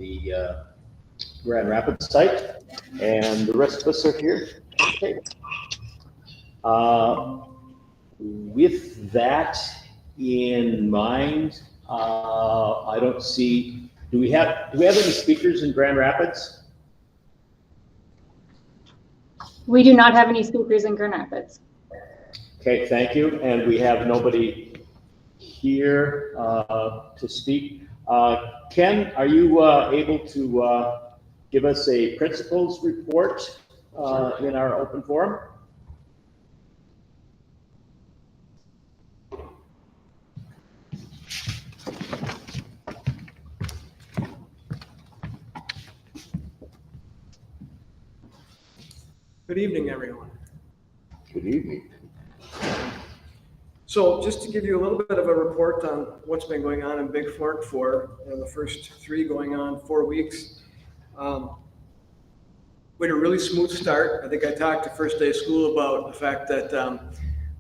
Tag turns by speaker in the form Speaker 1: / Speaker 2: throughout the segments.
Speaker 1: the Grand Rapids site, and the rest of us are here. Okay. With that in mind, I don't see. Do we have any speakers in Grand Rapids?
Speaker 2: We do not have any speakers in Grand Rapids.
Speaker 1: Okay, thank you. And we have nobody here to speak. Ken, are you able to give us a principals report in our open forum?
Speaker 3: Good evening, everyone.
Speaker 1: Good evening.
Speaker 3: So just to give you a little bit of a report on what's been going on in Big Fork for the first 4 weeks. We had a really smooth start. I think I talked to first day of school about the fact that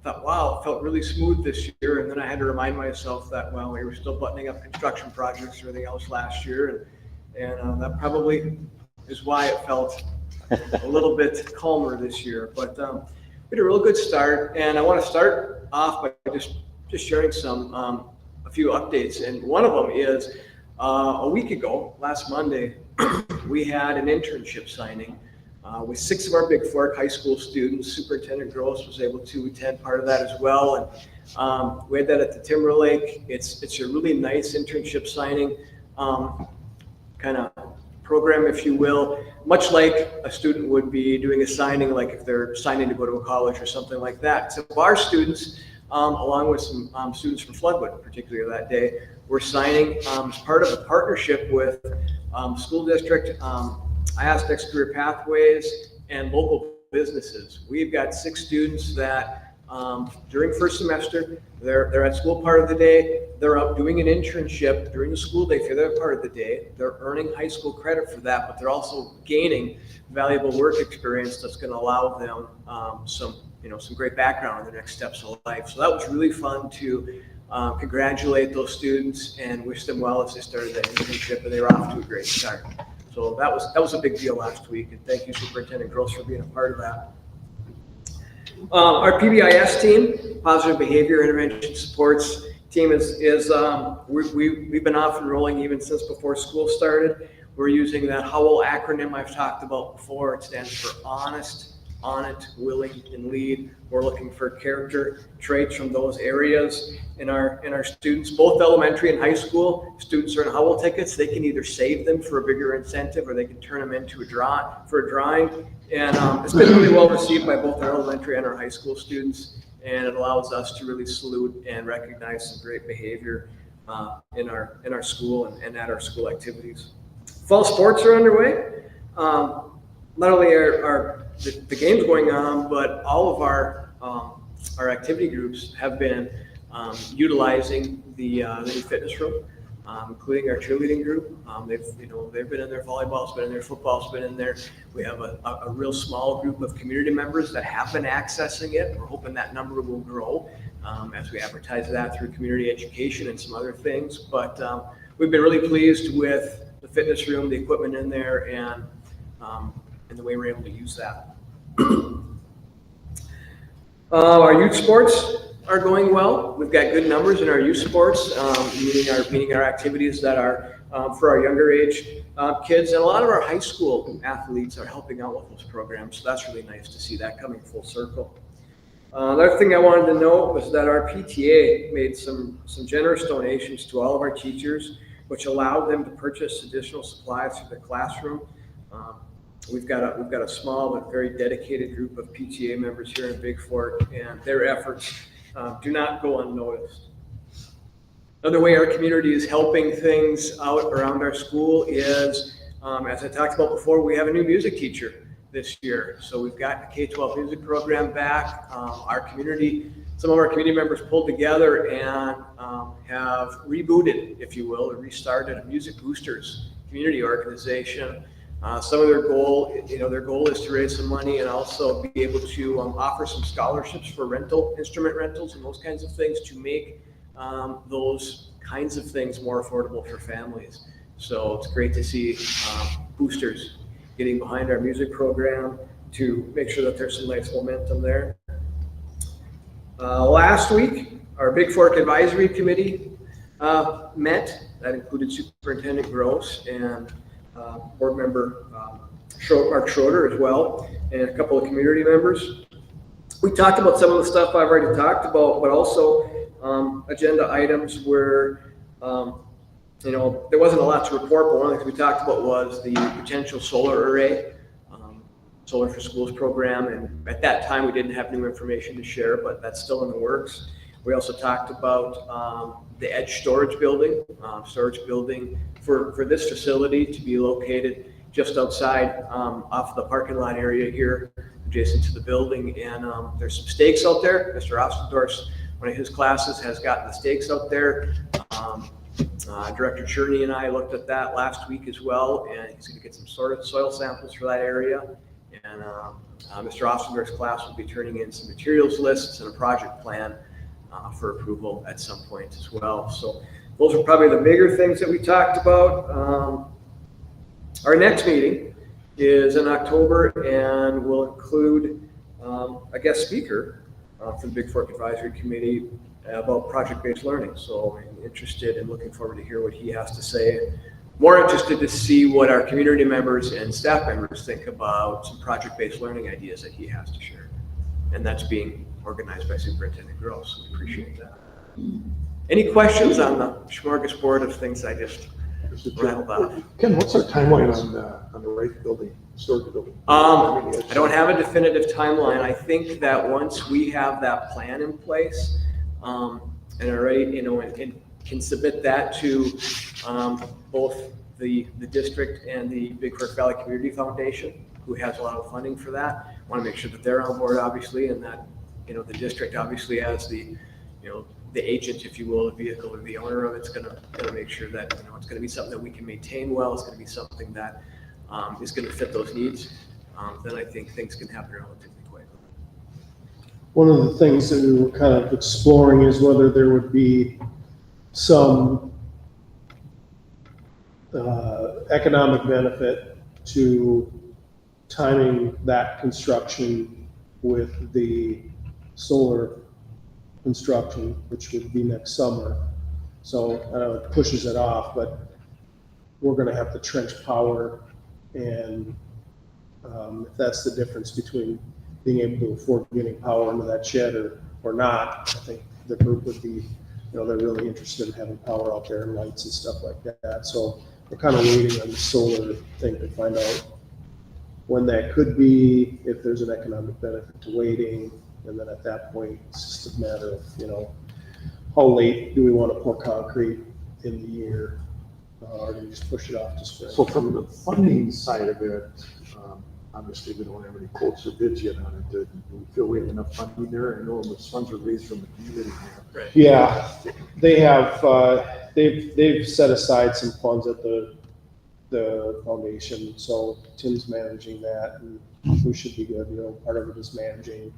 Speaker 3: thought, wow, it felt really smooth this year. And then I had to remind myself that, well, we were still buttoning up construction projects and everything else last year. And that probably is why it felt a little bit calmer this year. But we had a real good start. And I want to start off by just sharing a few updates. And one of them is a week ago, last Monday, we had an internship signing with 6 of our Big Fork high school students. Superintendent Gross was able to attend part of that as well. And we had that at the Timberlake. It's a really nice internship signing kind of program, if you will, much like a student would be doing a signing, like if they're signing to go to a college or something like that. So our students, along with some students from Floodwood, particularly that day, were signing as part of a partnership with school district, ISD Career Pathways, and local businesses. We've got 6 students that during first semester, they're at school part of the day. They're out doing an internship during the school day for their part of the day. They're earning high school credit for that, but they're also gaining valuable work experience that's going to allow them some great background in their next steps of life. So that was really fun to congratulate those students and wish them well as they started that internship, and they were off to a great start. So that was a big deal last week, and thank you, Superintendent Gross, for being a part of that. Our PBIS team, Positive Behavior Intervention Supports team, we've been off and rolling even since before school started. We're using that HOWL acronym I've talked about before. It stands for honest, on it, willing, and lead. We're looking for character traits from those areas in our students, both elementary and high school. Students earn HOWL tickets. They can either save them for a bigger incentive, or they can turn them into a drawing. And it's been really well received by both our elementary and our high school students. And it allows us to really salute and recognize some great behavior in our school and at our school activities. Fall sports are underway. Not only are the games going on, but all of our activity groups have been utilizing the new fitness room, including our cheerleading group. They've been in there. Volleyball's been in there. Football's been in there. We have a real small group of community members that have been accessing it. We're hoping that number will grow as we advertise that through community education and some other things. But we've been really pleased with the fitness room, the equipment in there, and the way we're able to use that. Our youth sports are going well. We've got good numbers in our youth sports, meeting our activities that are for our younger age kids, and a lot of our high school athletes are helping out with those programs. So that's really nice to see that coming full circle. Another thing I wanted to note was that our PTA made some generous donations to all of our teachers, which allowed them to purchase additional supplies for the classroom. We've got a small but very dedicated group of PTA members here in Big Fork, and their efforts do not go unnoticed. Another way our community is helping things out around our school is, as I talked about before, we have a new music teacher this year. So we've got a K-12 music program back. Some of our community members pulled together and have rebooted, if you will, or restarted a Music Boosters community organization. Some of their goal is to raise some money and also be able to offer some scholarships for instrument rentals and those kinds of things to make those kinds of things more affordable for families. So it's great to see boosters getting behind our music program to make sure that there's some nice momentum there. Last week, our Big Fork Advisory Committee met. That included Superintendent Gross and Board Member Mark Schroeder as well, and a couple of community members. We talked about some of the stuff I've already talked about, but also agenda items where there wasn't a lot to report, but one of the things we talked about was the potential solar array, Solar for Schools program, and at that time we didn't have new information to share, but that's still in the works. We also talked about the Edge storage building for this facility to be located just outside off the parking lot area here, adjacent to the building, and there's some stakes out there. Mr. Ostendorf's, one of his classes, has gotten the stakes out there. Director Cherney and I looked at that last week as well, and he's going to get some sort of soil samples for that area. And Mr. Ostendorf's class will be turning in some materials lists and a project plan for approval at some point as well. So those are probably the bigger things that we talked about. Our next meeting is in October and will include a guest speaker for the Big Fork Advisory Committee about project-based learning. So I'm interested and looking forward to hear what he has to say. More interested to see what our community members and staff members think about some project-based learning ideas that he has to share. And that's being organized by Superintendent Gross. So we appreciate that. Any questions on the smorgasbord of things I just rattled off?
Speaker 4: Ken, what's our timeline on the Wright building, storage building?
Speaker 3: I don't have a definitive timeline. I think that once we have that plan in place, and are ready, and can submit that to both the district and the Big Fork Valley Community Foundation, who has a lot of funding for that. I want to make sure that they're on board, obviously, and that the district obviously as the the agent, if you will, the vehicle or the owner of it's going to make sure that it's going to be something that we can maintain well. It's going to be something that is going to fit those needs. Then I think things can happen relatively quick.
Speaker 4: One of the things that we were kind of exploring is whether there would be some economic benefit to timing that construction with the solar construction, which would be next summer. So I know it pushes it off, but we're going to have to trench power, and if that's the difference between being able to afford getting power into that shed or not, I think the group would be, they're really interested in having power out there and lights and stuff like that. So we're kind of waiting on the solar thing to find out when that could be, if there's an economic benefit to waiting. And then at that point, it's just a matter of, how late do we want to pour concrete in the year, or do we just push it off to spring?
Speaker 5: So from the funding side of it, obviously we don't have any quotes or bids yet on it. Do we feel we have enough funding there? I know the funds are raised from the community.
Speaker 3: Right.
Speaker 4: Yeah, they have, they've set aside some funds at the foundation, so Tim's managing that, and we should be good. Part of it is managing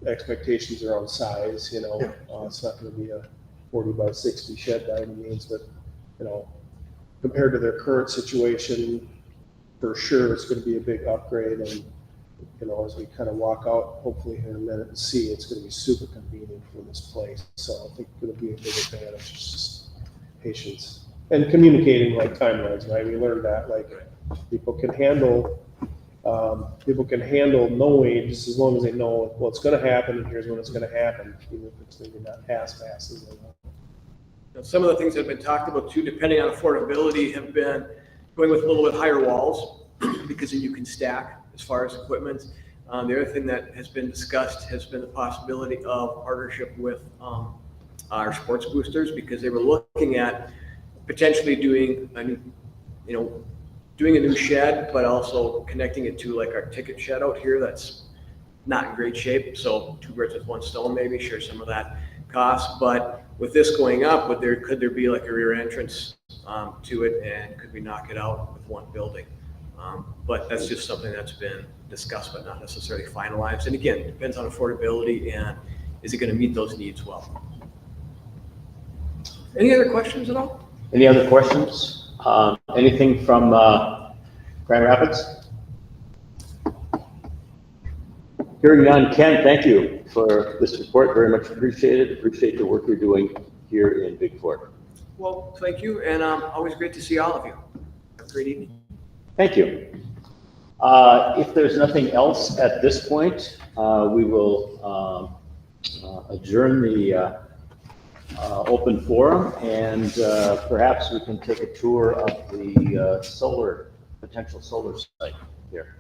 Speaker 4: expectations around size. It's not going to be a 40 by 60 shed by any means, but compared to their current situation, for sure it's going to be a big upgrade. And as we kind of walk out, hopefully here in a minute, and see, it's going to be super convenient for this place. So I think it's going to be a big advantage. It's just patience and communicating timelines, right? We learned that people can handle knowing, just as long as they know what's going to happen and here's when it's going to happen, even if it's maybe not as fast as they want.
Speaker 3: Some of the things that have been talked about too, depending on affordability, have been going with a little bit higher walls because then you can stack as far as equipment. The other thing that has been discussed has been the possibility of partnership with our sports boosters, because they were looking at potentially doing a new shed, but also connecting it to our ticket shed out here that's not in great shape. So 2 birds with 1 stone, maybe share some of that cost. But with this going up, could there be a rear entrance to it, and could we knock it out with one building? But that's just something that's been discussed, but not necessarily finalized. And again, it depends on affordability and is it going to meet those needs well. Any other questions at all?
Speaker 1: Any other questions? Anything from Grand Rapids? Hearing none. Ken, thank you for this report. Very much appreciated. Appreciate the work you're doing here in Big Fort.
Speaker 3: Well, thank you, and always great to see all of you. Have a great evening.
Speaker 1: Thank you. If there's nothing else at this point, we will adjourn the open forum, and perhaps we can take a tour of the potential solar site here.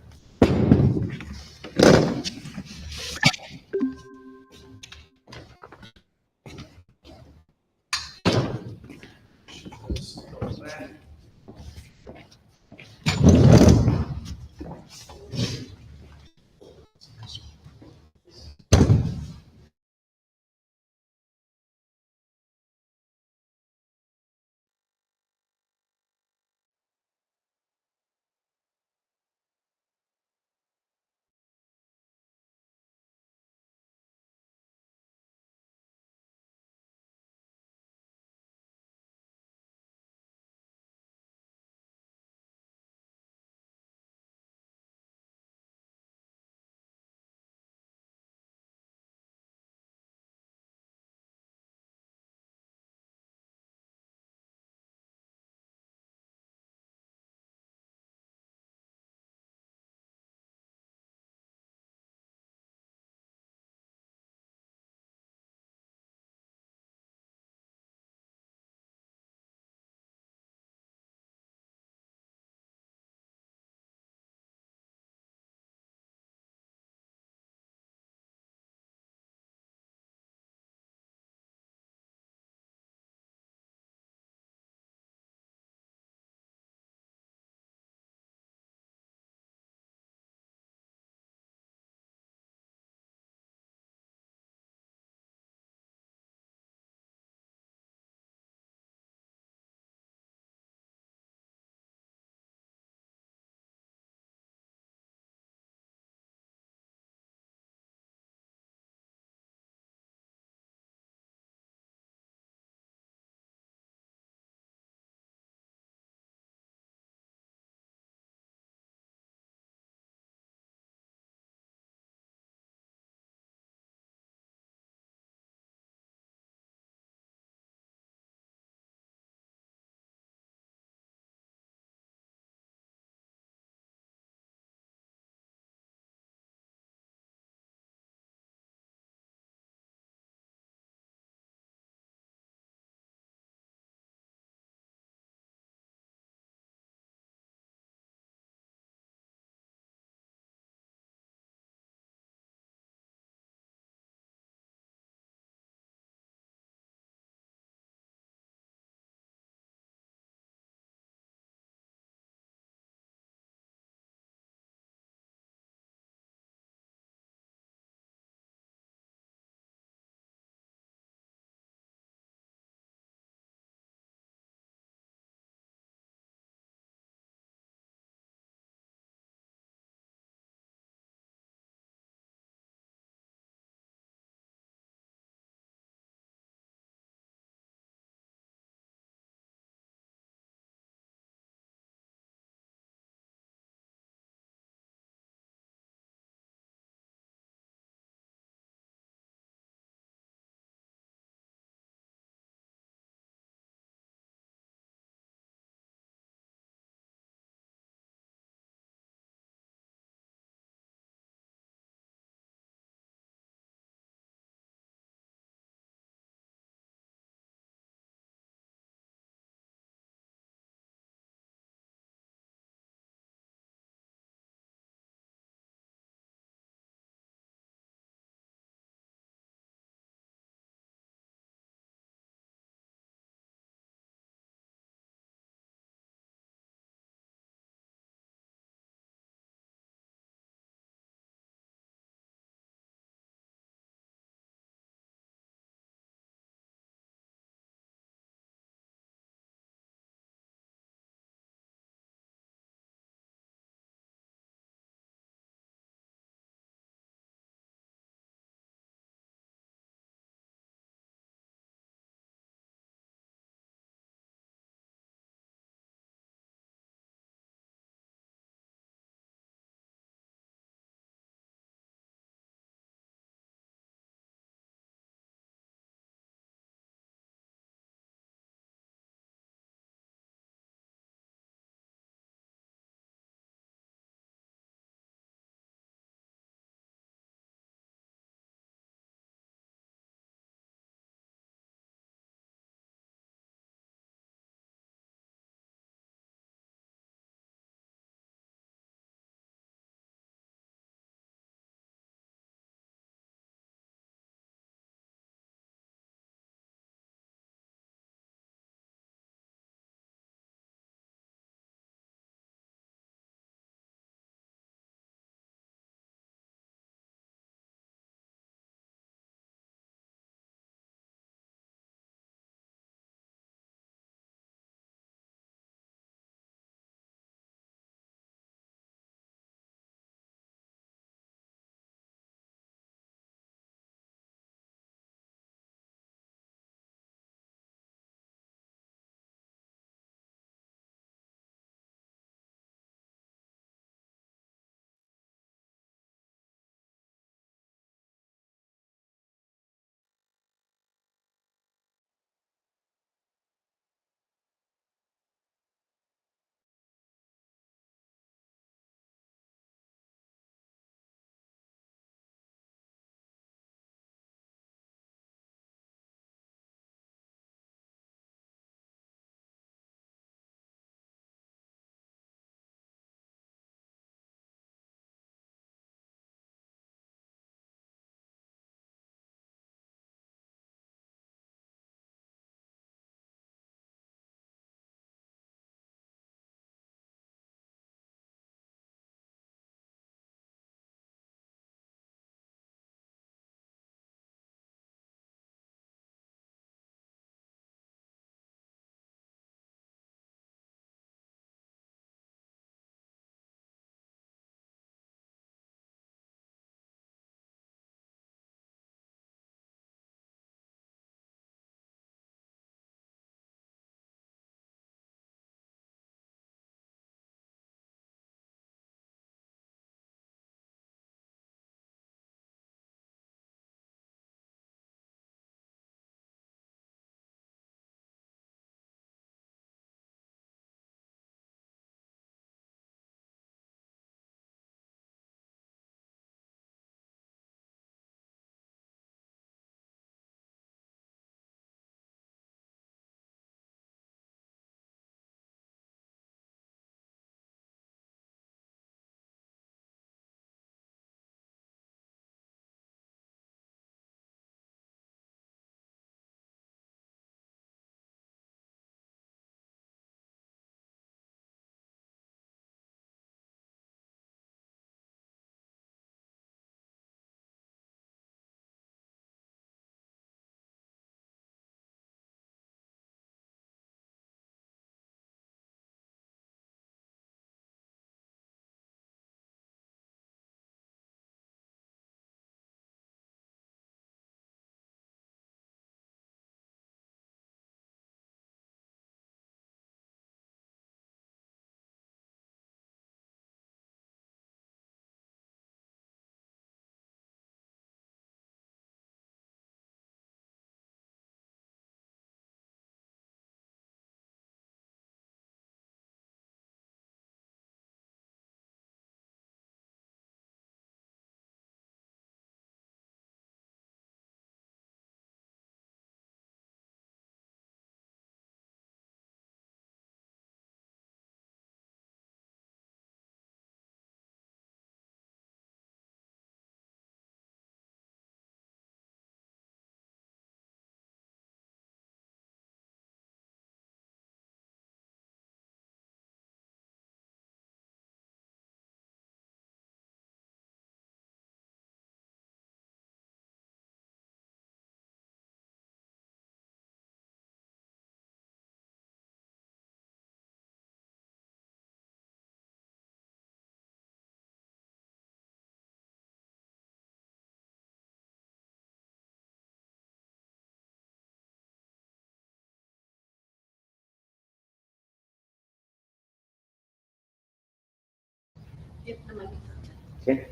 Speaker 6: Yep, I might be.
Speaker 1: Okay.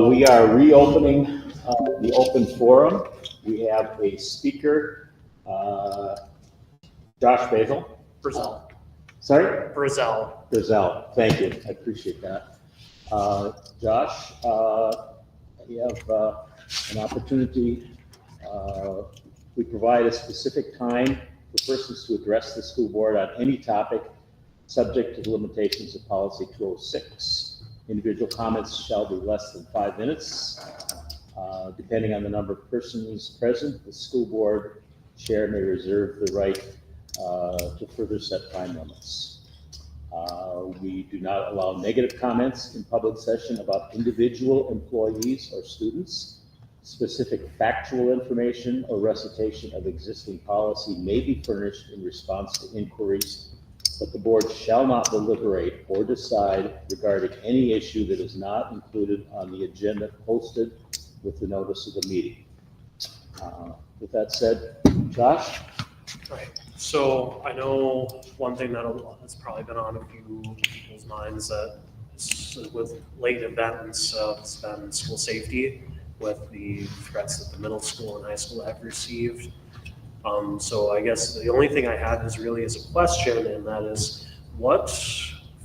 Speaker 1: We are reopening the open forum. We have a speaker, Josh Basil.
Speaker 7: Brazil.
Speaker 1: Sorry?
Speaker 7: Brazil.
Speaker 1: Thank you. I appreciate that. Josh, you have an opportunity. We provide a specific time for persons to address the school board on any topic subject to the limitations of policy 206. Individual comments shall be less than 5 minutes. Depending on the number of persons present, the school board chair may reserve the right to further set time limits. We do not allow negative comments in public session about individual employees or students. Specific factual information or recitation of existing policy may be furnished in response to inquiries, but the board shall not deliberate or decide regarding any issue that is not included on the agenda posted with the notice of the meeting. With that said, Josh?
Speaker 7: Right. So I know one thing that has probably been on a few people's minds that with late events, it's been school safety with the threats that the middle school and high school have received. So I guess the only thing I have is really is a question, and that is what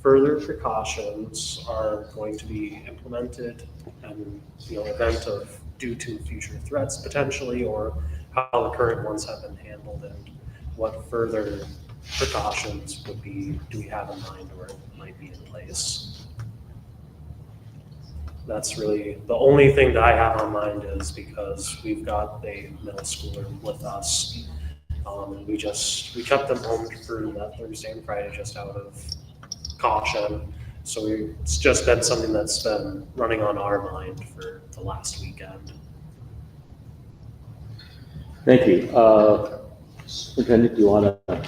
Speaker 7: further precautions are going to be implemented in event of due to future threats potentially, or how the current ones have been handled, and what further precautions do we have in mind or might be in place? That's really the only thing that I have on mind, is because we've got a middle schooler with us. And we kept them home for that Thursday and Friday just out of caution. So it's just been something that's been running on our mind for the last weekend.
Speaker 1: Thank you. Superintendent, do you want to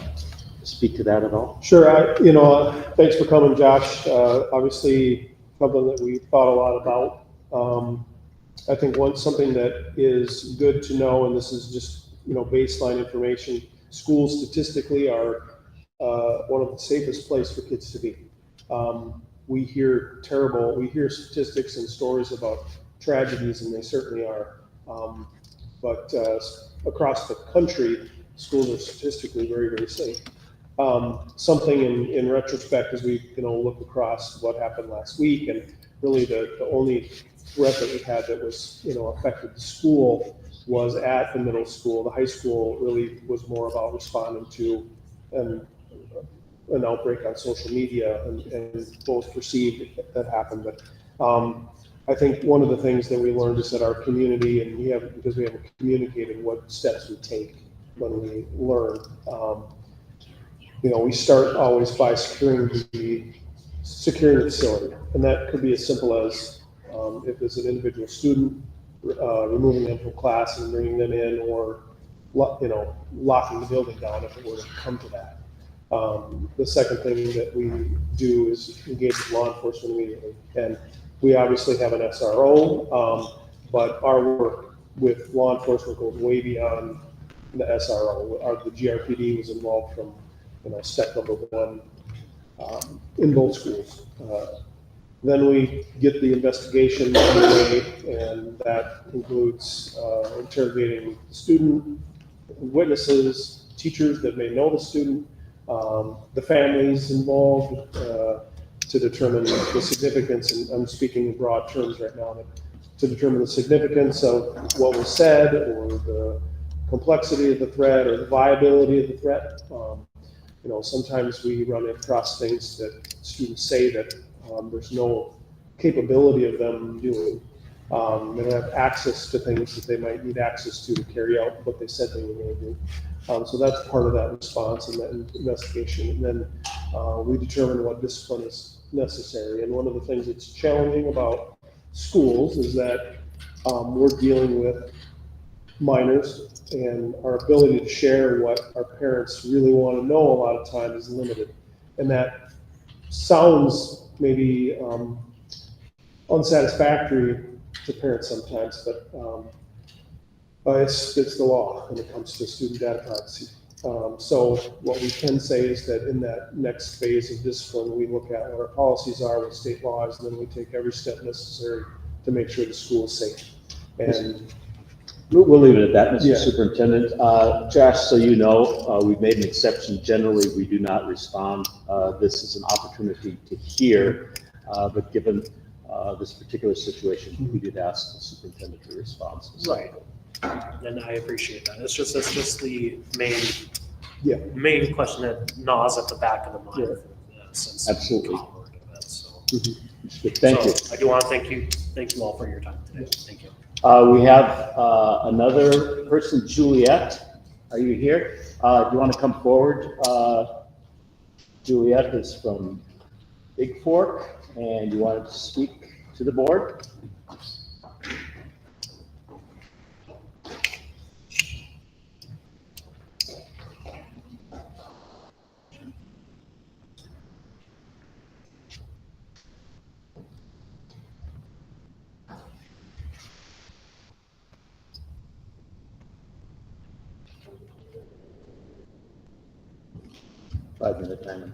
Speaker 1: speak to that at all?
Speaker 4: Sure. Thanks for coming, Josh. Obviously, something that we thought a lot about. I think something that is good to know, and this is just baseline information. Schools statistically are one of the safest places for kids to be. We hear statistics and stories about tragedies, and they certainly are. But across the country, schools are statistically very, very safe. Something in retrospect, as we look across what happened last week, and really the only threat that we had that was affected the school was at the middle school. The high school really was more about responding to an outbreak on social media, and both perceived that happened. But I think one of the things that we learned is that our community, and because we haven't communicated what steps we take when we learn. We start always by securing the facility, and that could be as simple as if it's an individual student, removing them from class and bringing them in, or locking the building down if it were to come to that. The second thing that we do is engage with law enforcement immediately, and we obviously have an SRO, but our work with law enforcement goes way beyond the SRO. The GRPD was involved from step number one in both schools. Then we get the investigation underway, and that includes interrogating the student, witnesses, teachers that may know the student, the families involved, to determine the significance, and I'm speaking in broad terms right now, to determine the significance of what was said, or the complexity of the threat, or the viability of the threat. Sometimes we run across things that students say that there's no capability of them doing. They don't have access to things that they might need access to carry out what they said they were going to do. So that's part of that response and that investigation. And then we determine what discipline is necessary. And one of the things that's challenging about schools is that we're dealing with minors, and our ability to share what our parents really want to know a lot of times is limited. And that sounds maybe unsatisfactory to parents sometimes, but it's the law when it comes to student data privacy. So what we can say is that in that next phase of discipline, we look at what our policies are with state laws, and then we take every step necessary to make sure the school is safe. And
Speaker 1: We'll leave it at that, Mr.
Speaker 4: Yeah.
Speaker 1: Superintendent. Josh, so you know, we've made an exception. Generally, we do not respond. This is an opportunity to hear, but given this particular situation, we did ask the superintendent to respond.
Speaker 7: Right. And I appreciate that. It's just the
Speaker 4: Yeah.
Speaker 7: main question that gnaws at the back of the mind.
Speaker 4: Yeah.
Speaker 7: Since
Speaker 1: Absolutely.
Speaker 7: onward of it, so.
Speaker 1: Thank you.
Speaker 7: So I do want to thank you all for your time today. Thank you.
Speaker 1: We have another person, Juliet. Are you here? Do you want to come forward? Juliet is from Big Fork, and you wanted to speak to the board? Five-minute timer.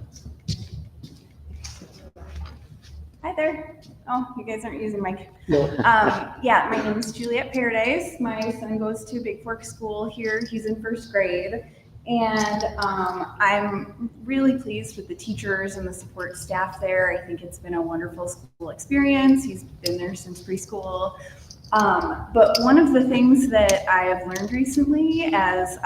Speaker 6: Hi there. Oh, you guys aren't using my.
Speaker 4: No.
Speaker 6: Yeah, my name is Juliet Paradise. My son goes to Big Fork School here. He's in first grade. And I'm really pleased with the teachers and the support staff there. I think it's been a wonderful school experience. He's been there since preschool. But one of the things that I have learned recently as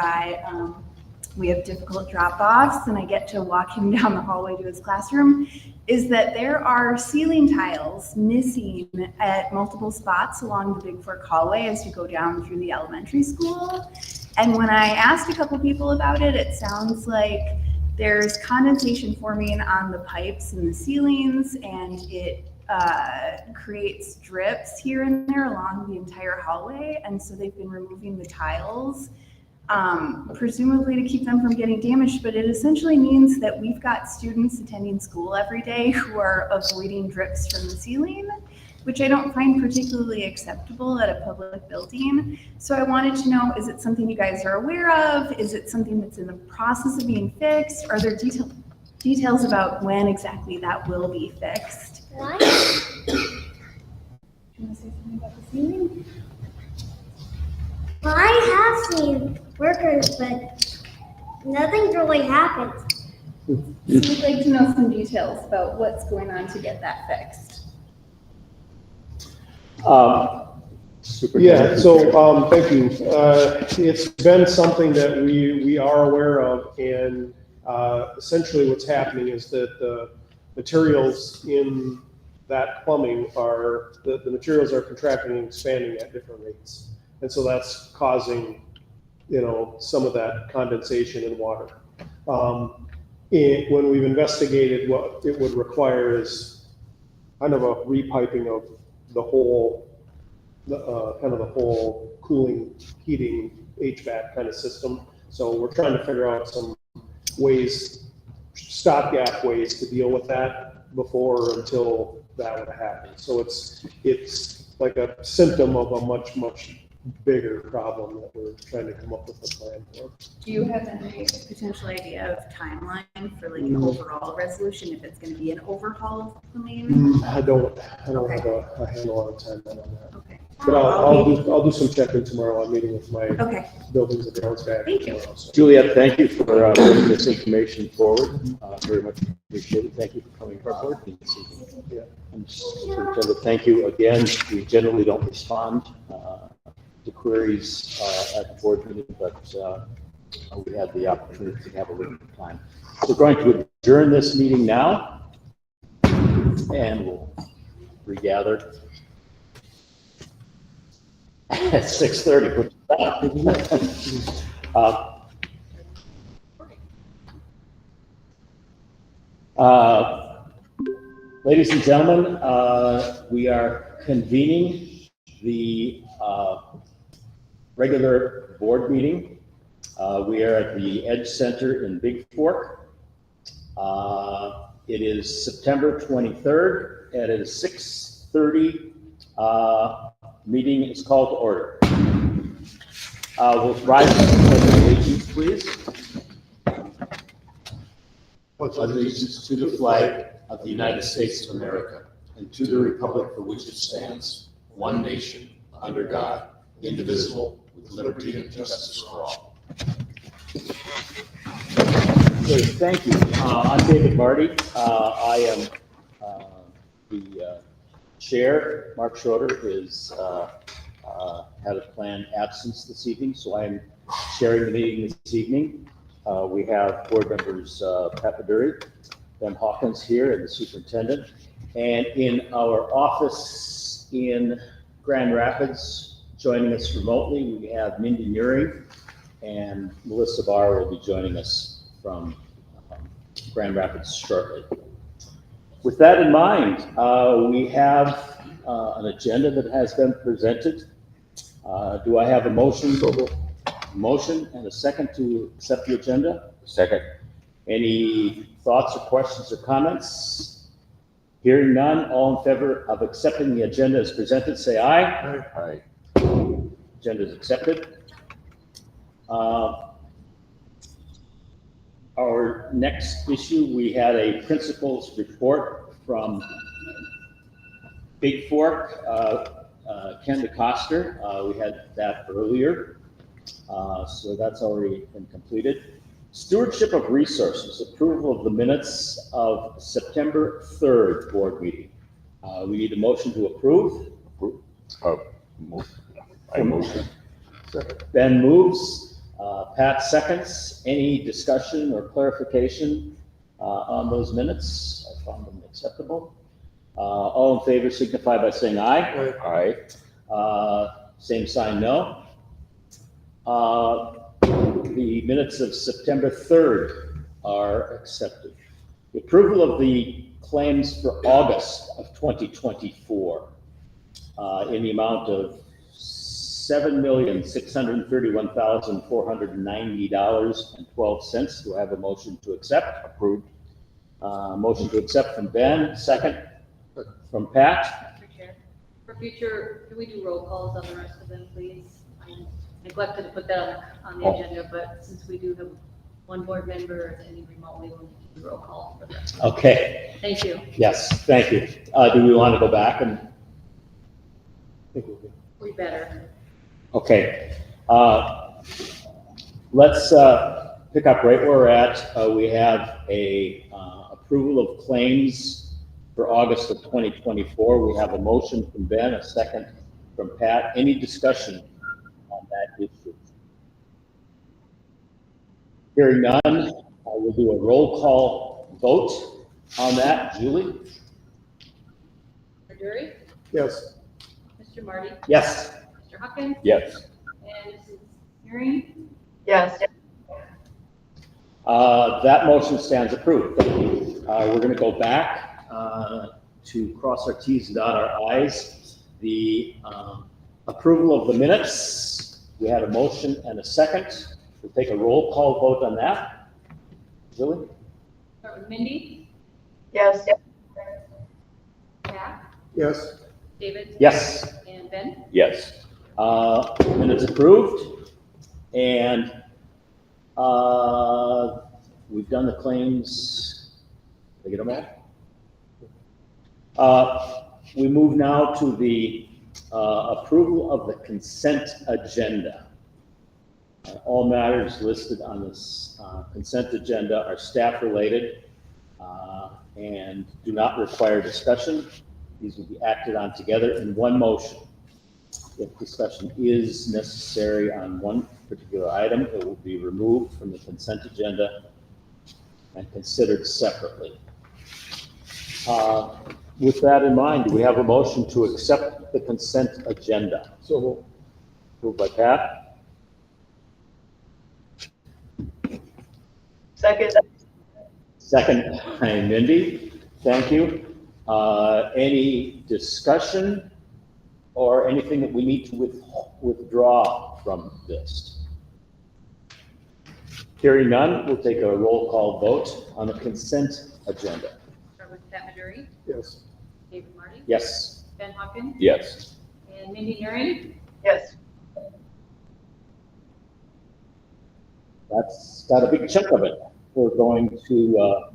Speaker 6: we have difficult drop-offs and I get to walk him down the hallway to his classroom is that there are ceiling tiles missing at multiple spots along the Big Fork hallway as you go down through the elementary school. And when I asked a couple people about it, it sounds like there's condensation forming on the pipes in the ceilings, and it creates drips here and there along the entire hallway. And so they've been removing the tiles, presumably to keep them from getting damaged, but it essentially means that we've got students attending school every day who are avoiding drips from the ceiling, which I don't find particularly acceptable at a public building. So I wanted to know, is it something you guys are aware of? Is it something that's in the process of being fixed? Are there details about when exactly that will be fixed?
Speaker 8: What?
Speaker 6: Do you want to say something about the ceiling?
Speaker 8: Well, I have seen workers, but nothing's really happened.
Speaker 6: So we'd like to know some details about what's going on to get that fixed.
Speaker 4: Yeah, so, thank you. It's been something that we are aware of, and essentially what's happening is that the materials in that plumbing the materials are contracting and expanding at different rates. And so that's causing, some of that condensation in water. When we've investigated, what it would require is kind of a repiping of the whole cooling, heating, HVAC kind of system. So we're trying to figure out some ways, stopgap ways to deal with that before or until that would happen. So it's like a symptom of a much, much bigger problem that we're trying to come up with a plan for.
Speaker 6: Do you have any potential idea of timeline for like an overall resolution, if it's going to be an overhaul of the main?
Speaker 4: I don't have a handle on time on that.
Speaker 6: Okay.
Speaker 4: But I'll do some checking tomorrow. I'm meeting with my
Speaker 6: Okay.
Speaker 4: buildings and grounds guy.
Speaker 6: Thank you.
Speaker 4: tomorrow, so.
Speaker 1: Juliet, thank you for bringing this information forward. Very much appreciate it. Thank you for coming to our board meeting this evening.
Speaker 4: Yeah.
Speaker 1: And Superintendent, thank you again. We generally don't respond to queries at the board meeting, but we had the opportunity to have a little time. So we're going to adjourn this meeting now, and we'll regather at 6:30. Ladies and gentlemen, we are convening the regular board meeting. We are at the Edge Center in Big Fork. It is September 23rd, and it is 6:30. Meeting is called to order. We'll rise to the pledge of allegiance, please. pledge allegiance to the flag of the United States of America and to the republic for which it stands, one nation, under God, indivisible, with liberty and justice for all. Okay, thank you. I'm David Marty. I am the chair. Mark Schroeder is had a planned absence this evening, so I'm chairing the meeting this evening. We have board members Pat Baduri, Ben Hawkins here, and the superintendent. And in our office in Grand Rapids, joining us remotely, we have Mindy Neary, and Melissa Barr will be joining us from Grand Rapids shortly. With that in mind, we have an agenda that has been presented. Do I have a motion? Motion and a second to accept the agenda? Second. Any thoughts or questions or comments? Hearing none, all in favor of accepting the agenda as presented, say aye. Aye. Agenda is accepted. Our next issue, we had a principal's report from Big Fork, Ken DeCoster. We had that earlier, so that's already been completed. Stewardship of resources, approval of the minutes of September 3rd board meeting. We need a motion to approve.
Speaker 9: I motion.
Speaker 1: Ben moves. Pat seconds. Any discussion or clarification on those minutes? I found them acceptable. All in favor signify by saying aye. Aye. Same sign, no. The minutes of September 3rd are accepted. The approval of the claims for August of 2024 in the amount of $7,631,490.12. Do I have a motion to accept? Approved. Motion to accept from Ben, second from Pat.
Speaker 10: Mr. Chair, for future, can we do roll calls on the rest of them, please? I neglected to put that on the agenda, but since we do have one board member attending remotely, we'll need to do roll call for that.
Speaker 1: Okay.
Speaker 10: Thank you.
Speaker 1: Yes, thank you. Do we want to go back and?
Speaker 4: I think we'll be.
Speaker 10: We better.
Speaker 1: Okay. Let's pick up right where we're at. We have a approval of claims for August of 2024. We have a motion from Ben, a second from Pat. Any discussion on that issue? Hearing none, I will do a roll call vote on that. Julie?
Speaker 10: Mr. Dury,
Speaker 4: Yes.
Speaker 10: Mr. Marty,
Speaker 1: Yes.
Speaker 10: Mr. Hawkins,
Speaker 9: Yes.
Speaker 10: and Mrs. Neary.
Speaker 2: Yes.
Speaker 1: That motion stands approved. Thank you. We're going to go back to cross our T's and dot our I's. The approval of the minutes. We had a motion and a second. We'll take a roll call vote on that. Julie?
Speaker 10: Start with Mindy,
Speaker 2: Yes.
Speaker 10: Pat,
Speaker 4: Yes.
Speaker 10: David,
Speaker 1: Yes.
Speaker 10: and Ben.
Speaker 9: Yes.
Speaker 1: Minutes approved. And we've done the claims. Did I get them all? We move now to the approval of the consent agenda. All matters listed on this consent agenda are staff related and do not require discussion. These will be acted on together in one motion. If discussion is necessary on one particular item, it will be removed from the consent agenda and considered separately. With that in mind, do we have a motion to accept the consent agenda?
Speaker 4: So
Speaker 1: Moved by Pat,
Speaker 2: Second.
Speaker 1: second by Mindy. Thank you. Any discussion or anything that we need to withdraw from this? Hearing none, we'll take a roll call vote on the consent agenda.
Speaker 10: Start with Pat Dury,
Speaker 4: yes.
Speaker 10: David Marty,
Speaker 1: Yes.
Speaker 10: Ben Hawkins,
Speaker 9: Yes.
Speaker 10: and Mindy Neary.
Speaker 2: Yes.
Speaker 1: That's got a big chunk of it. We're going to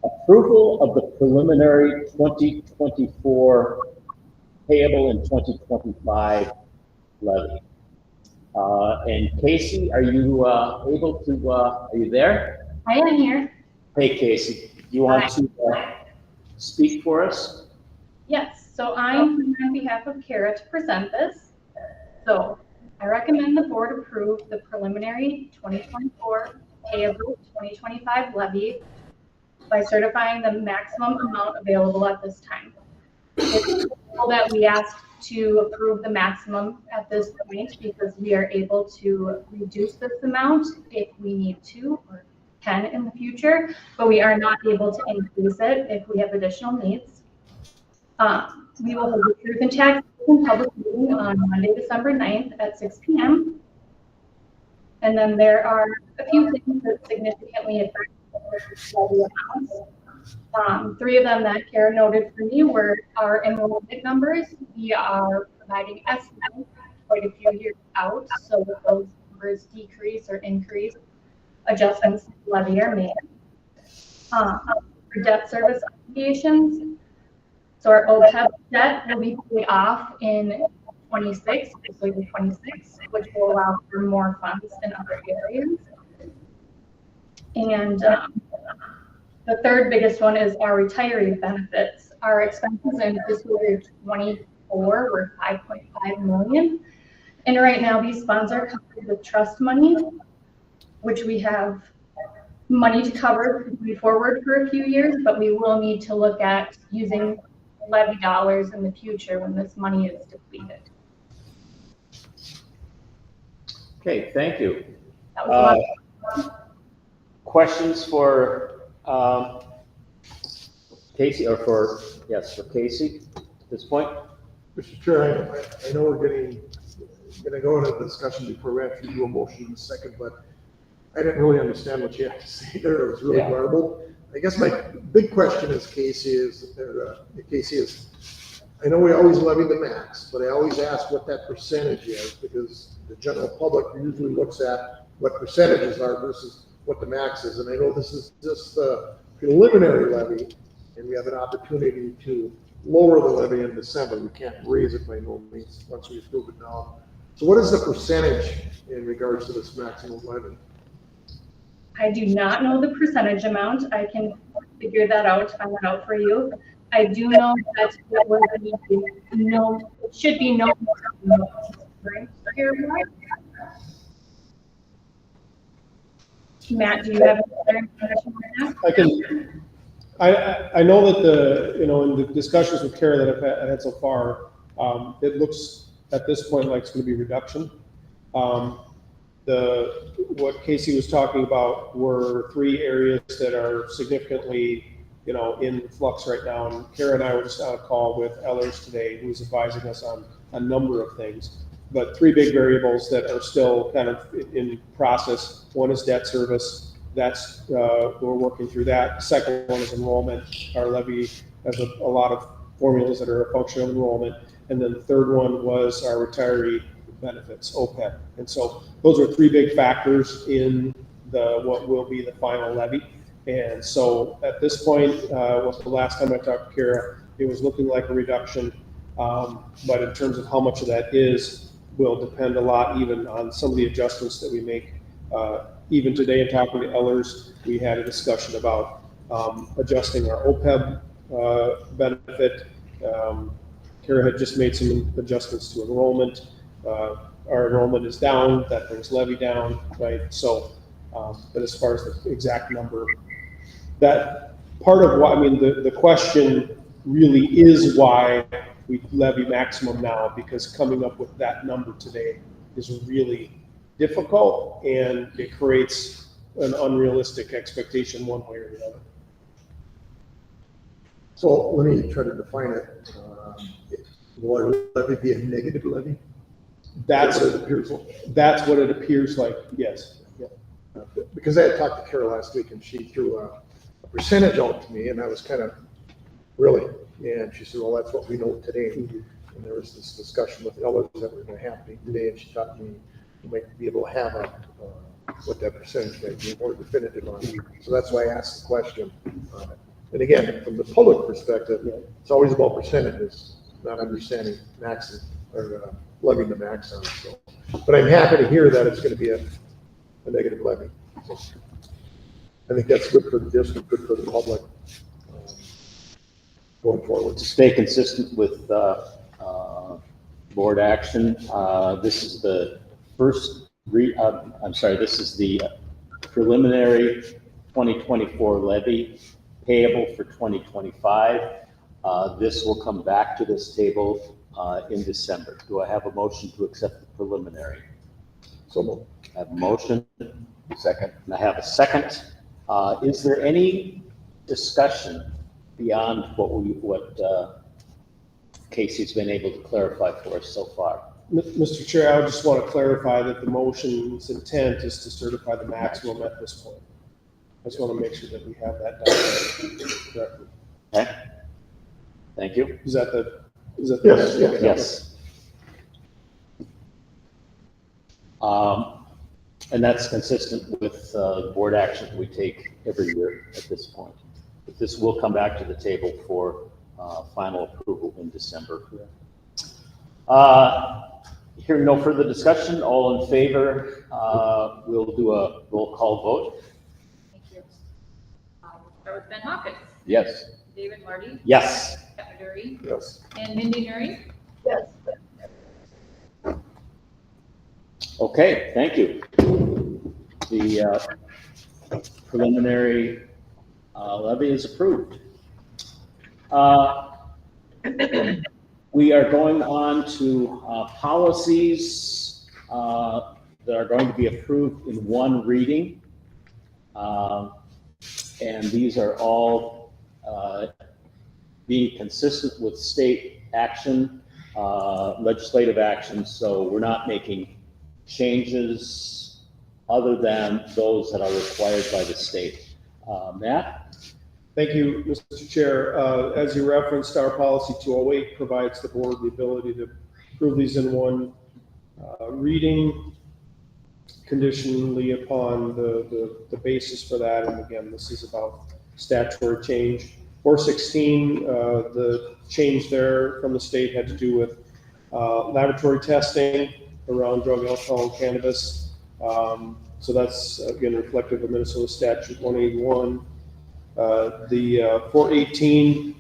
Speaker 1: Approval of the preliminary 2024 payable in 2025 levy. And Casey, are you able to, are you there?
Speaker 2: I am here.
Speaker 1: Hey, Casey, do you want to speak for us?
Speaker 2: Yes, so I'm here on behalf of Kara to present this. So I recommend the board approve the preliminary 2024 payable 2025 levy by certifying the maximum amount available at this time. It's critical that we ask to approve the maximum at this point because we are able to reduce this amount if we need to or can in the future, but we are not able to increase it if we have additional needs. We will hold the truth and taxation public meeting on Monday, December 9th at 6 p.m. And then there are a few things that significantly affect the levy amounts. Three of them that Kara noted for me were our enrollment numbers. We are providing estimates quite a few years out, so if those numbers decrease or increase, adjustments to the levy are made. For debt service obligations, so our OPEB debt will be paid off in 26, fiscal year 26, which will allow for more funds in other areas. And the third biggest one is our retiree benefits. Our expenses in fiscal year 24 were 5.5 million. And right now these funds are covered with trust money, which we have money to cover moving forward for a few years, but we will need to look at using levy dollars in the future when this money is depleted.
Speaker 1: Okay, thank you.
Speaker 2: That was a lot.
Speaker 1: Questions for Casey, or for Casey at this point?
Speaker 5: Mr. Chair, I know we're gonna go into the discussion before we actually do a motion in a second, but I didn't really understand what you had to say there. It was really garbled. I guess my big question is, Casey, I know we always levy the max, but I always ask what that percentage is because the general public usually looks at what percentages are versus what the max is. And I know this is just the preliminary levy, and we have an opportunity to lower the levy in December. We can't raise it by no means once we approve it now. So what is the percentage in regards to this maximum levy?
Speaker 2: I do not know the percentage amount. I can figure that out, find that out for you. I do know that it was it should be no Matt, do you have other information on that?
Speaker 4: I know that in the discussions with Kara that I've had so far, it looks at this point like it's going to be reduction. What Casey was talking about were three areas that are significantly, in flux right now. And Kara and I were just on a call with Ellers today, who's advising us on a number of things. But three big variables that are still kind of in process. One is debt service. That's we're working through that. The second one is enrollment. Our levy has a lot of formulas that are a function of enrollment. And then the third one was our retiree benefits, OPEB. And so those are three big factors in what will be the final levy. And so at this point, was the last time I talked to Kara, it was looking like a reduction. But in terms of how much of that will depend a lot even on some of the adjustments that we make. Even today in talking to Ellers, we had a discussion about adjusting our OPEB benefit. Kara had just made some adjustments to enrollment. Our enrollment is down, that brings levy down, right? So, but as far as the exact number, that part of what, the question really is why we levy maximum now, because coming up with that number today is really difficult and it creates an unrealistic expectation one way or the other.
Speaker 5: So let me try to define it. Will our levy be a negative levy?
Speaker 4: That's what it appears like, yes. Yeah.
Speaker 5: Because I had talked to Kara last week and she threw a percentage out to me and I was kind of, really? And she said, well, that's what we know today. Mm-hmm. And there was this discussion with Ellers that were going to happen today and she thought we might be able to have what that percentage might be more definitive on. So that's why I asked the question. And again, from the public perspective, it's always about percentages, not understanding maxing or levying the max on it. So, but I'm happy to hear that it's going to be a negative levy. So I think that's good for the district, good for the public going forward.
Speaker 1: To stay consistent with board action, this is the this is the preliminary 2024 levy payable for 2025. This will come back to this table in December. Do I have a motion to accept the preliminary?
Speaker 5: So moved.
Speaker 1: I have a motion. Second. And I have a second. Is there any discussion beyond what Casey's been able to clarify for us so far?
Speaker 4: Mr. Chair, I just want to clarify that the motion's intent is to certify the maximum at this point. I just want to make sure that we have that documented correctly.
Speaker 1: Okay. Thank you.
Speaker 4: Is that the?
Speaker 5: Yes, yeah.
Speaker 1: Yes. And that's consistent with board action we take every year at this point. But this will come back to the table for final approval in December. Hearing no further discussion, all in favor, we'll do a roll call vote.
Speaker 10: Thank you. Start with Ben Hawkins,
Speaker 1: Yes.
Speaker 10: David Marty,
Speaker 1: Yes.
Speaker 10: Pat Maduri,
Speaker 5: Yes.
Speaker 10: and Mindy Nuri.
Speaker 8: Yes.
Speaker 1: Okay, thank you. The preliminary levy is approved. We are going on to policies that are going to be approved in one reading. And these are all being consistent with state action, legislative action. So we're not making changes other than those that are required by the state. Matt?
Speaker 4: Thank you, Mr. Chair. As you referenced, our policy 208 provides the board the ability to approve these in one reading, conditionally upon the basis for that. And again, this is about statutory change. 416, the change there from the state had to do with laboratory testing around drug, alcohol, and cannabis. So that's again reflective of Minnesota Statute 181. The 418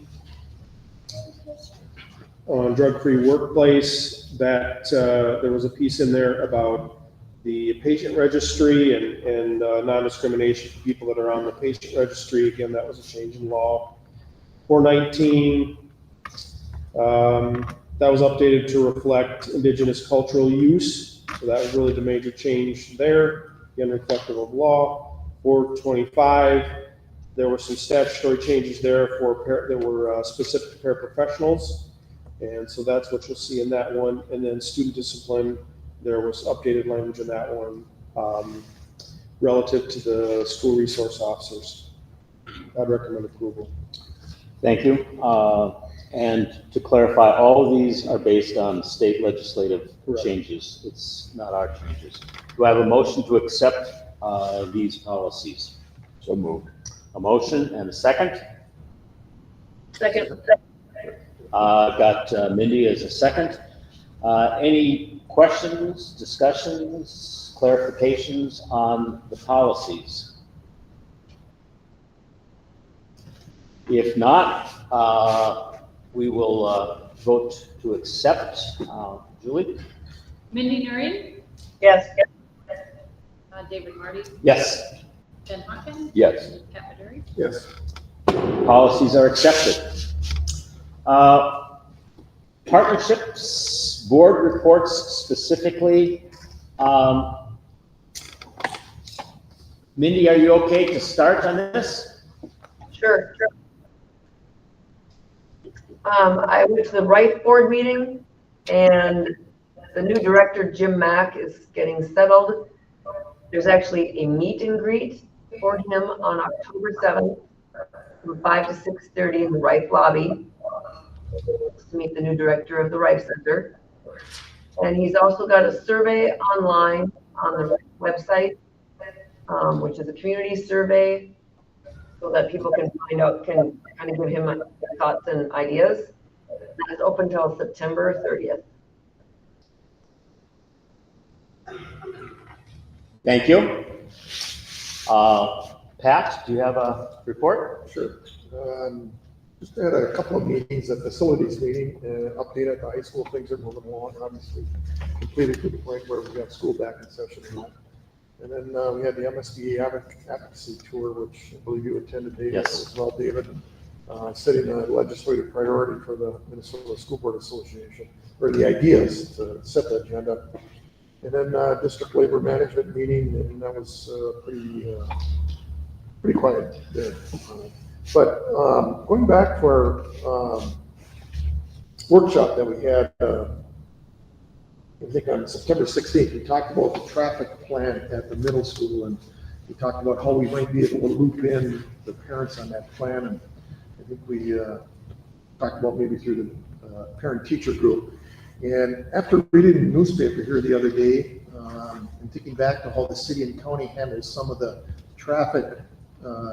Speaker 4: on drug-free workplace, that there was a piece in there about the patient registry and non-discrimination for people that are on the patient registry. Again, that was a change in law. 419, that was updated to reflect indigenous cultural use. So that was really the major change there, again, reflective of law. 425, there were some statutory changes there that were specific to paraprofessionals. And so that's what you'll see in that one. And then student discipline, there was updated language in that one relative to the school resource officers. I'd recommend approval.
Speaker 1: Thank you. And to clarify, all of these are based on state legislative
Speaker 4: Correct.
Speaker 1: changes. It's not our changes. Do I have a motion to accept these policies? So moved. A motion and a second?
Speaker 8: Second.
Speaker 1: Got Mindy as a second. Any questions, discussions, clarifications on the policies? If not, we will vote to accept. Julie?
Speaker 10: Mindy Nuri,
Speaker 8: Yes.
Speaker 10: David Marty,
Speaker 1: Yes.
Speaker 10: Ben Hawkins,
Speaker 1: Yes.
Speaker 10: Pat Maduri.
Speaker 5: Yes.
Speaker 1: Policies are accepted. Partnerships, board reports specifically. Mindy, are you okay to start on this?
Speaker 9: Sure. I went to the Rife board meeting, and the new director, Jim Mack, is getting settled. There's actually a meet and greet for him on October 7th from 5 to 6:30 in the Rife lobby to meet the new director of the Rife Center. And he's also got a survey online on the website, which is a community survey. so that people can find out, can kind of give him their thoughts and ideas. That's open till September 30th.
Speaker 1: Thank you. Pat, do you have a report?
Speaker 5: Sure. Just had a couple of meetings, a facilities meeting, update at the high school. Things are moving along, obviously completed to the point where we got school back in session now. And then we had the MSBA advocacy tour, which I believe you attended, David.
Speaker 1: Yes.
Speaker 5: As well, David, setting a legislative priority for the Minnesota School Board Association, or the ideas to set the agenda. And then district labor management meeting, and that was pretty quiet there. But going back to our workshop that we had, I think on September 16th, we talked about the traffic plan at the middle school, and we talked about how we might be able to loop in the parents on that plan. And I think we talked about maybe through the parent-teacher group. And after reading the newspaper here the other day, and thinking back to how the city and county handles some of the traffic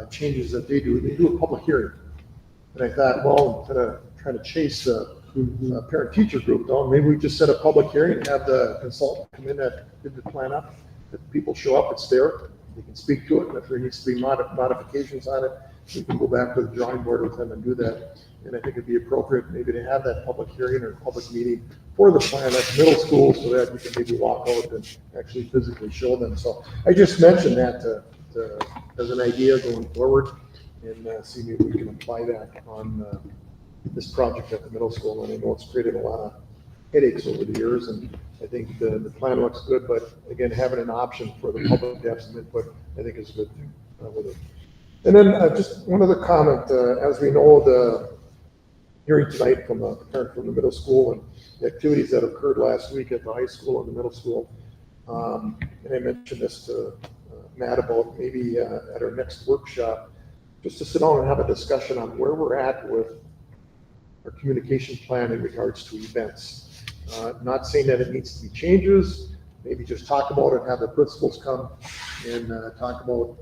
Speaker 5: changes that they do a public hearing. And I thought, well, instead of trying to chase the parent-teacher group, though, maybe we just set a public hearing and have the consultant come in that did the plan up. If people show up, it's there. They can speak to it, and if there needs to be modifications on it, we can go back to the drawing board with them and do that. And I think it'd be appropriate maybe to have that public hearing or public meeting for the plan at middle school, so that we can maybe walk out and actually physically show them. So I just mentioned that as an idea going forward, and see maybe we can apply that on this project at the middle school. And I know it's created a lot of headaches over the years, and I think the plan looks good, but again, having an option for the public to have some input, I think is a good thing with it. And then just one other comment, as we know, the hearing tonight from a parent from the middle school and the activities that occurred last week at the high school and the middle school. And I mentioned this to Matt about maybe at our next workshop, just to sit down and have a discussion on where we're at with our communication plan in regards to events. Not saying that it needs to be changes, maybe just talk about it, have the principals come and talk about,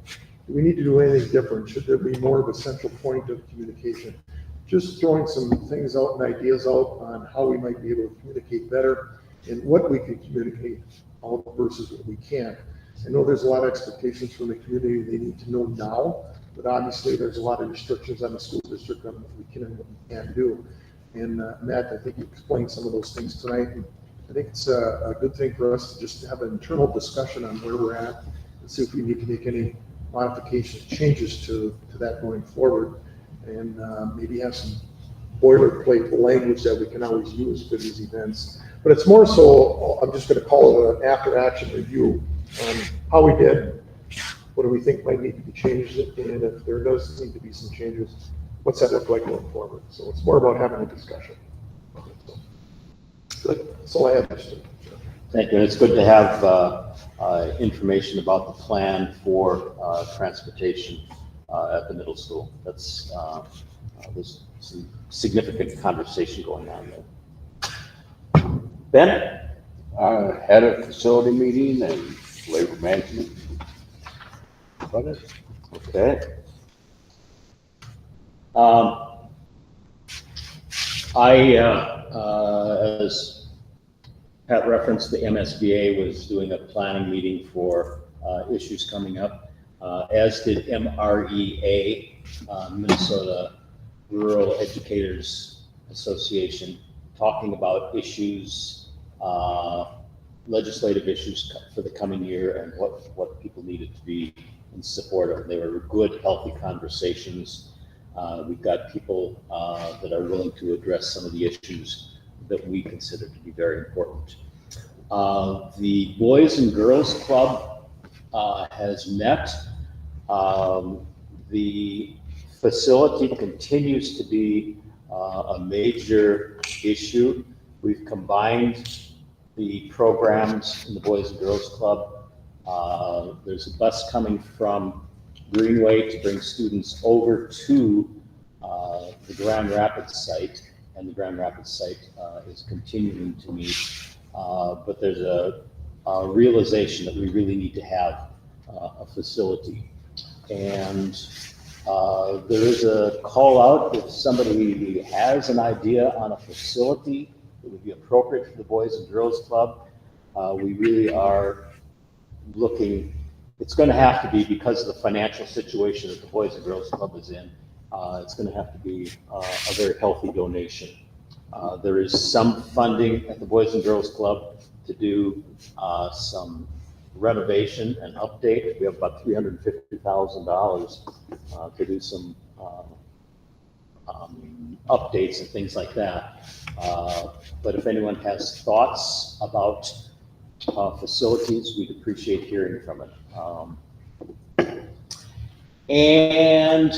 Speaker 5: do we need to do anything different? Should there be more of a central point of communication? Just throwing some things out and ideas out on how we might be able to communicate better and what we can communicate out versus what we can't. I know there's a lot of expectations from the community they need to know now, but obviously there's a lot of restrictions on the school district on what we can and what we can't do. And Matt, I think you explained some of those things tonight. And I think it's a good thing for us to just have an internal discussion on where we're at and see if we need to make any modifications, changes to that going forward. And maybe have some boilerplate language that we can always use for these events. But it's more so, I'm just going to call it an after-action review on how we did, what do we think might need to be changed, and if there does need to be some changes, what's that look like going forward? So it's more about having a discussion. Good. That's all I have.
Speaker 1: Thank you. And it's good to have information about the plan for transportation at the middle school. That's there's some significant conversation going on there. Ben?
Speaker 11: Had a facility meeting and labor management.
Speaker 1: Okay. As Pat referenced, the MSBA was doing a planning meeting for issues coming up, as did MREA, Minnesota Rural Educators Association, talking about issues, legislative issues for the coming year and what people needed to be in support of. They were good, healthy conversations. We've got people that are willing to address some of the issues that we consider to be very important. The Boys and Girls Club has met. The facility continues to be a major issue. We've combined the programs in the Boys and Girls Club. There's a bus coming from Greenway to bring students over to the Grand Rapids site, and the Grand Rapids site is continuing to meet. But there's a realization that we really need to have a facility. And There is a call out if somebody has an idea on a facility that would be appropriate for the Boys and Girls Club. We really are looking, it's going to have to be, because of the financial situation that the Boys and Girls Club is in, it's going to have to be a very healthy donation. There is some funding at the Boys and Girls Club to do some renovation and update. We have about $350,000 to do some updates and things like that. But if anyone has thoughts about facilities, we'd appreciate hearing from it. And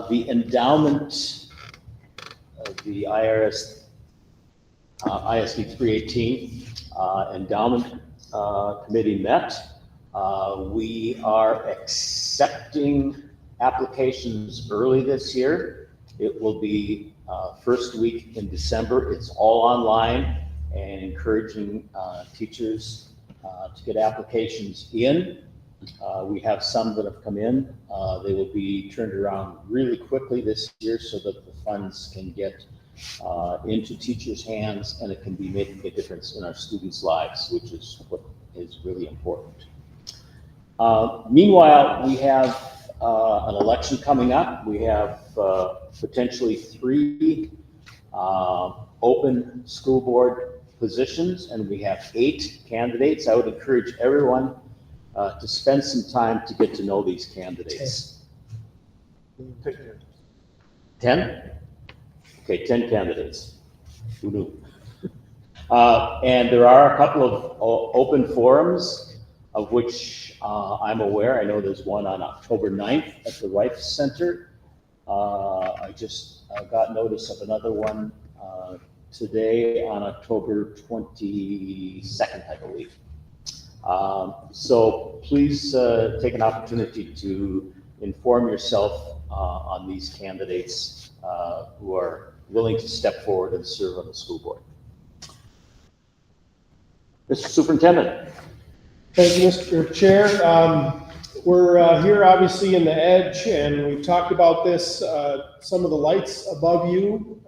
Speaker 1: the endowment of the ISD 318 endowment committee met. We are accepting applications early this year. It will be first week in December. It's all online, and encouraging teachers to get applications in. We have some that have come in. They will be turned around really quickly this year so that the funds can get into teachers' hands, and it can be making a difference in our students' lives, which is what is really important. Meanwhile, we have an election coming up. We have potentially 3 open school board positions, and we have 8 candidates. I would encourage everyone to spend some time to get to know these candidates. 10? Okay, 10 candidates. Who knew? And there are a couple of open forums, of which I'm aware. I know there's one on October 9th at the Rife Center. I just got notice of another one today on October 22nd, I believe. So please take an opportunity to inform yourself on these candidates who are willing to step forward and serve on the school board. Mr. Superintendent.
Speaker 4: Thank you, Mr. Chair. We're here obviously in the edge, and we've talked about this. Some of the lights above you,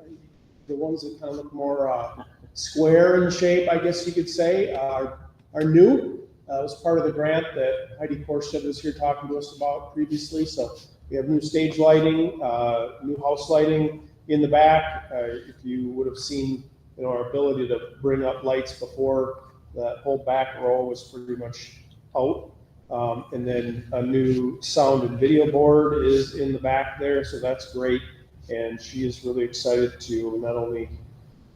Speaker 4: the ones that kind of look more square in shape, I guess you could say, are new. It was part of the grant that Heidi Korstead was here talking to us about previously. So we have new stage lighting, new house lighting in the back. If you would have seen, our ability to bring up lights before, that whole back row was pretty much out. And then a new sound and video board is in the back there, so that's great. And she is really excited to not only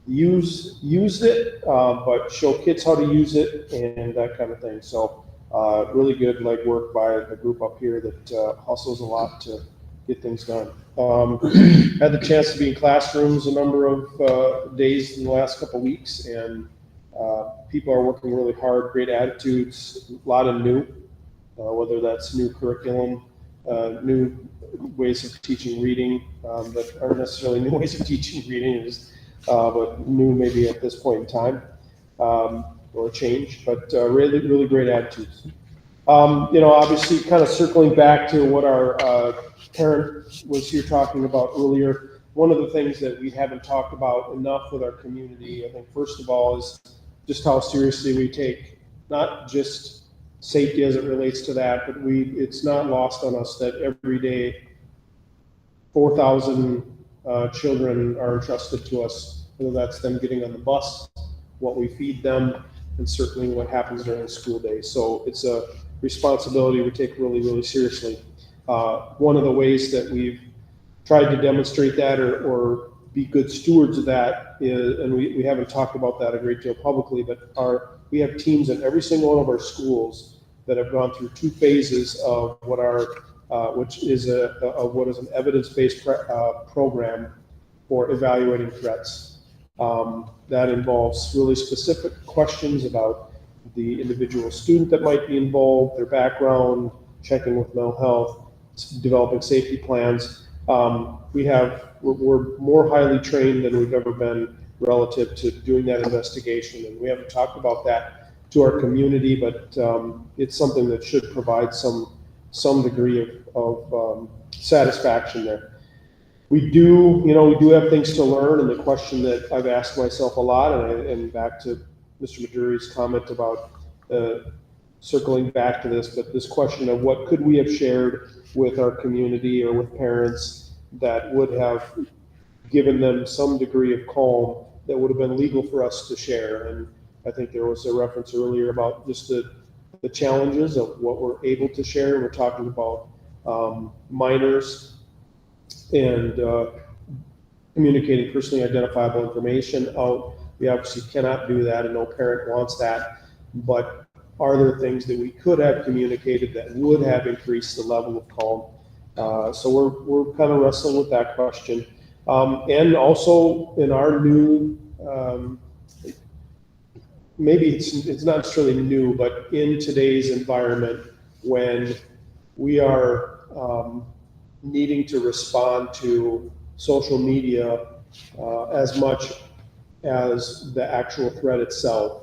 Speaker 4: use it, but show kids how to use it and that kind of thing. So really good work by the group up here that hustles a lot to get things done. Had the chance to be in classrooms a number of days in the last couple of weeks, and people are working really hard, great attitudes, a lot of new, whether that's new curriculum, new ways of teaching reading that aren't necessarily new ways of teaching reading, but new maybe at this point in time, or change, but really, really great attitudes. Obviously kind of circling back to what our parent was here talking about earlier, one of the things that we haven't talked about enough with our community, I think first of all, is just how seriously we take not just safety as it relates to that, but it's not lost on us that every day 4,000 children are entrusted to us, whether that's them getting on the bus, what we feed them, and certainly what happens during the school day. So it's a responsibility we take really, really seriously. One of the ways that we've tried to demonstrate that or be good stewards of that is, and we haven't talked about that a great deal publicly, but we have teams in every single one of our schools that have gone through 2 phases of which is what is an evidence-based program for evaluating threats. That involves really specific questions about the individual student that might be involved, their background, checking with mental health, developing safety plans. We're more highly trained than we've ever been relative to doing that investigation, and we haven't talked about that to our community, but it's something that should provide some degree of satisfaction there. We do have things to learn, and the question that I've asked myself a lot, and back to Mr. Maduri's comment about circling back to this, but this question of what could we have shared with our community or with parents that would have given them some degree of calm that would have been legal for us to share. And I think there was a reference earlier about just the challenges of what we're able to share. We're talking about minors and communicating personally identifiable information out. We obviously cannot do that, and no parent wants that. But are there things that we could have communicated that would have increased the level of calm? So we're kind of wrestling with that question. And also in our new, maybe it's not necessarily new, but in today's environment when we are needing to respond to social media as much as the actual threat itself,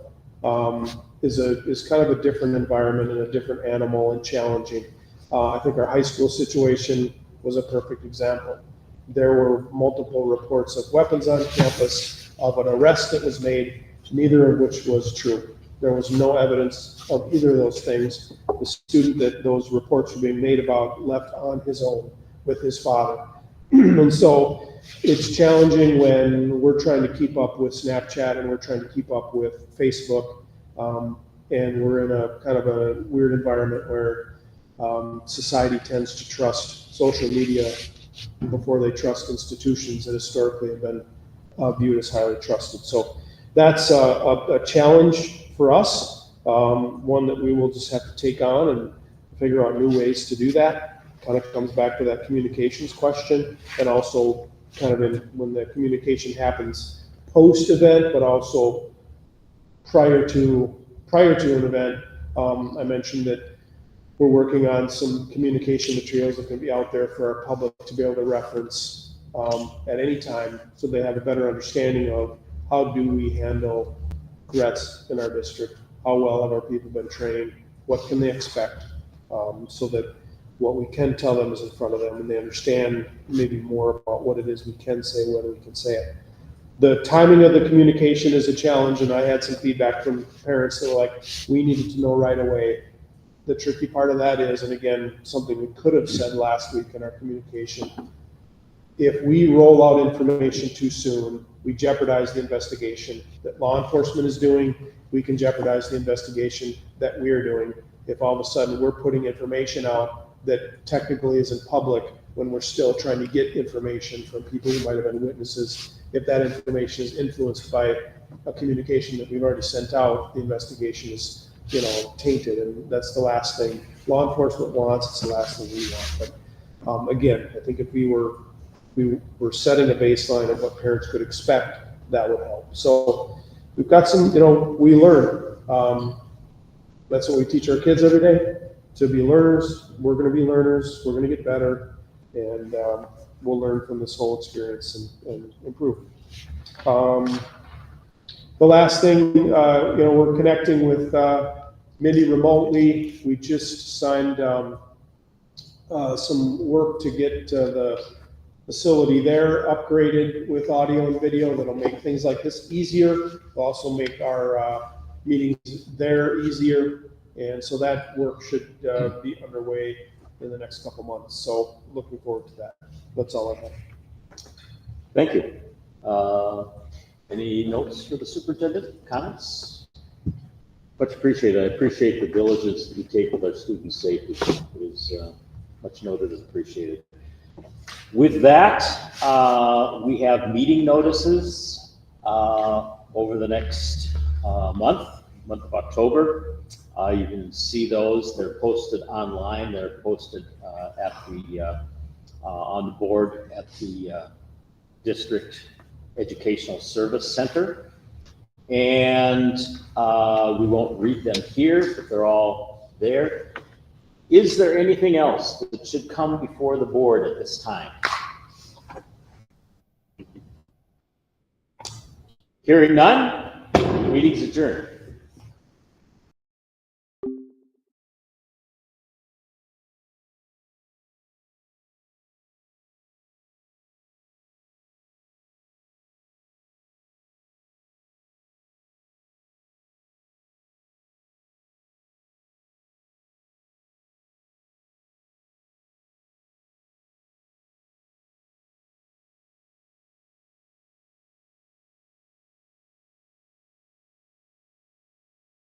Speaker 4: is kind of a different environment and a different animal and challenging. I think our high school situation was a perfect example. There were multiple reports of weapons on campus, of an arrest that was made, neither of which was true. There was no evidence of either of those things. The student that those reports were being made about left on his own with his father. And so it's challenging when we're trying to keep up with Snapchat and we're trying to keep up with Facebook. And we're in a kind of a weird environment where society tends to trust social media before they trust institutions that historically have been viewed as highly trusted. So that's a challenge for us, one that we will just have to take on and figure out new ways to do that. Kind of comes back to that communications question, and also kind of when the communication happens post-event, but also prior to an event. I mentioned that we're working on some communication materials that can be out there for our public to be able to reference at any time, so they have a better understanding of how do we handle threats in our district, how well have our people been trained, what can they expect, so that what we can tell them is in front of them and they understand maybe more about what it is we can say, whether we can say it. The timing of the communication is a challenge, and I had some feedback from parents that were like, we needed to know right away. The tricky part of that is, and again, something we could have said last week in our communication, if we roll out information too soon, we jeopardize the investigation that law enforcement is doing. We can jeopardize the investigation that we're doing if all of a sudden we're putting information out that technically isn't public when we're still trying to get information from people who might have been witnesses. If that information is influenced by a communication that we've already sent out, the investigation is, tainted, and that's the last thing law enforcement wants. It's the last thing we want. But again, I think if we were setting a baseline of what parents could expect, that would help. So we've got some, we learn. That's what we teach our kids every day, to be learners. We're going to be learners. We're going to get better, and we'll learn from this whole experience and improve. The last thing, we're connecting with Mindy remotely. We just signed some work to get the facility there upgraded with audio and video that'll make things like this easier. It'll also make our meetings there easier. And so that work should be underway in the next couple months. So looking forward to that. That's all I have.
Speaker 1: Thank you. Any notes for the superintendent? Comments? Much appreciated. I appreciate the diligence that you take with our student safety. It is much noted and appreciated. With that, we have meeting notices over the next month of October. You can see those. They're posted online. They're posted at the on the board at the District Educational Service Center. And we won't read them here, but they're all there. Is there anything else that should come before the board at this time? Hearing none, meeting's adjourned.